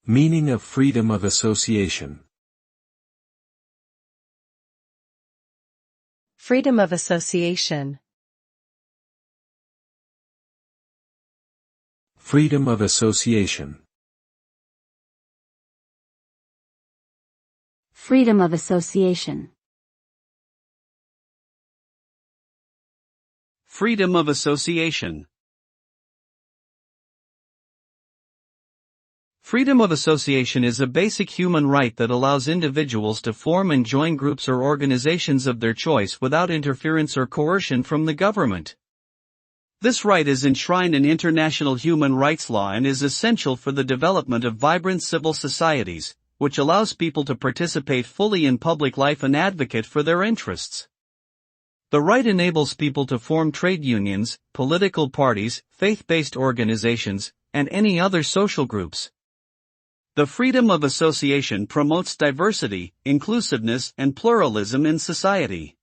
Meaning of freedom of association. Freedom of association. Freedom of association. Freedom of association. Freedom of association. Freedom of association is a basic human right that allows individuals to form and join groups or organizations of their choice without interference or coercion from the government. This right is enshrined in international human rights law and is essential for the development of vibrant civil societies, which allows people to participate fully in public life and advocate for their interests. The right enables people to form trade unions, political parties, faith-based organizations, and any other social groups. The freedom of association promotes diversity, inclusiveness, and pluralism in society.